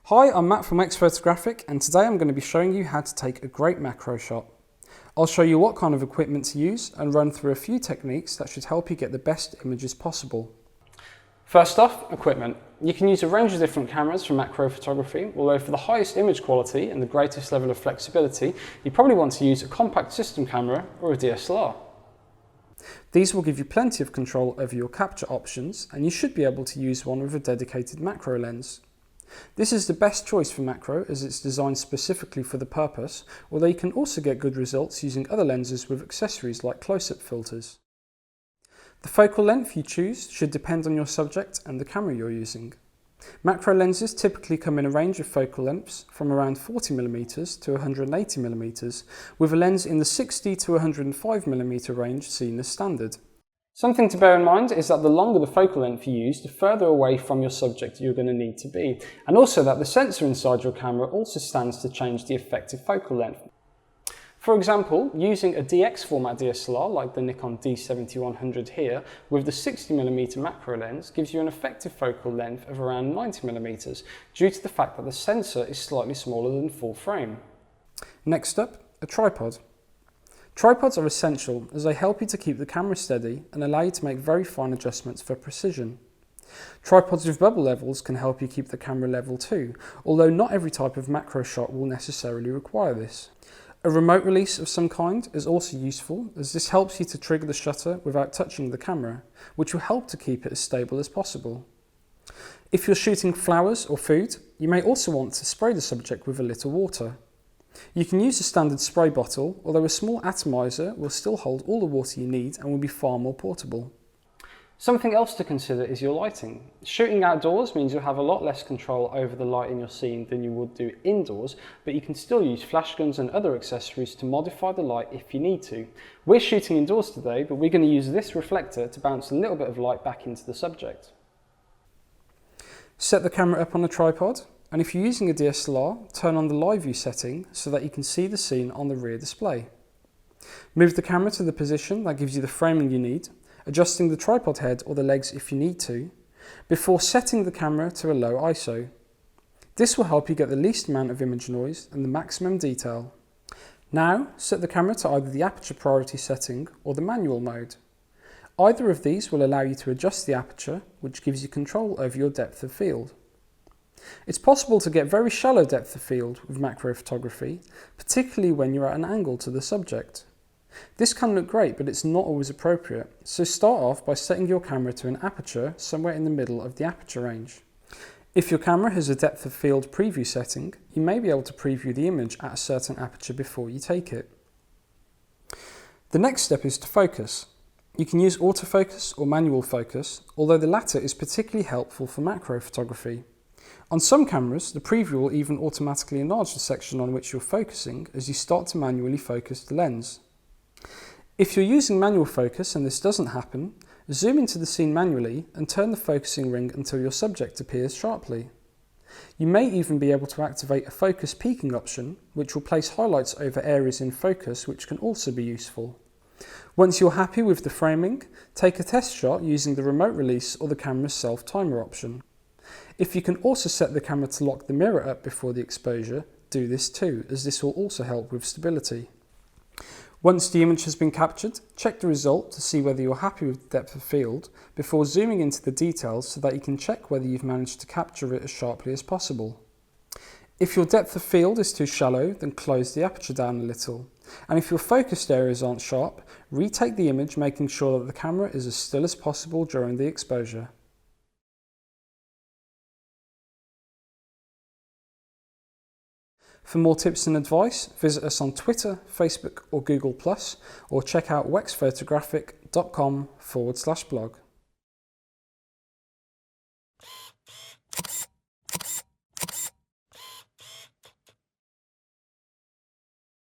Hi, I'm Matt from X Photographic, and today I'm going to be showing you how to take a great macro shot. I'll show you what kind of equipment to use and run through a few techniques that should help you get the best images possible. First off, equipment. You can use a range of different cameras for macro photography, although for the highest image quality and the greatest level of flexibility, you probably want to use a compact system camera or a DSLR. These will give you plenty of control over your capture options, and you should be able to use one with a dedicated macro lens. This is the best choice for macro as it's designed specifically for the purpose, although you can also get good results using other lenses with accessories like close-up filters. The focal length you choose should depend on your subject and the camera you're using. Macro lenses typically come in a range of focal lengths from around 40mm to 180mm, with a lens in the 60 to 105mm range seen as standard. Something to bear in mind is that the longer the focal length you use, the further away from your subject you're going to need to be, and also that the sensor inside your camera also stands to change the effective focal length. For example, using a DX format DSLR like the Nikon D7100 here with the 60mm macro lens gives you an effective focal length of around 90mm due to the fact that the sensor is slightly smaller than full frame. Next up, a tripod. Tripods are essential as they help you to keep the camera steady and allow you to make very fine adjustments for precision. Tripods with bubble levels can help you keep the camera level too, although not every type of macro shot will necessarily require this. A remote release of some kind is also useful as this helps you to trigger the shutter without touching the camera, which will help to keep it as stable as possible. If you're shooting flowers or food, you may also want to spray the subject with a little water. You can use a standard spray bottle, although a small atomizer will still hold all the water you need and will be far more portable. Something else to consider is your lighting. Shooting outdoors means you'll have a lot less control over the light in your scene than you would do indoors, but you can still use flash guns and other accessories to modify the light if you need to. We're shooting indoors today, but we're going to use this reflector to bounce a little bit of light back into the subject. Set the camera up on a tripod, and if you're using a DSLR, turn on the live view setting so that you can see the scene on the rear display. Move the camera to the position that gives you the framing you need, adjusting the tripod head or the legs if you need to, before setting the camera to a low ISO. This will help you get the least amount of image noise and the maximum detail. Now, set the camera to either the aperture priority setting or the manual mode. Either of these will allow you to adjust the aperture, which gives you control over your depth of field. It's possible to get very shallow depth of field with macro photography, particularly when you're at an angle to the subject. This can look great, but it's not always appropriate, so start off by setting your camera to an aperture somewhere in the middle of the aperture range. If your camera has a depth of field preview setting, you may be able to preview the image at a certain aperture before you take it. The next step is to focus. You can use autofocus or manual focus, although the latter is particularly helpful for macro photography. On some cameras, the preview will even automatically enlarge the section on which you're focusing as you start to manually focus the lens. If you're using manual focus and this doesn't happen, zoom into the scene manually and turn the focusing ring until your subject appears sharply. You may even be able to activate a focus peaking option, which will place highlights over areas in focus, which can also be useful. Once you're happy with the framing, take a test shot using the remote release or the camera's self-timer option. If you can also set the camera to lock the mirror up before the exposure, do this too, as this will also help with stability. Once the image has been captured, check the result to see whether you're happy with the depth of field before zooming into the details so that you can check whether you've managed to capture it as sharply as possible. If your depth of field is too shallow, then close the aperture down a little. And if your focused areas aren't sharp, retake the image, making sure that the camera is as still as possible during the exposure. For more tips and advice, visit us on Twitter, Facebook or Google+, or check out wexphotographic.com/blog.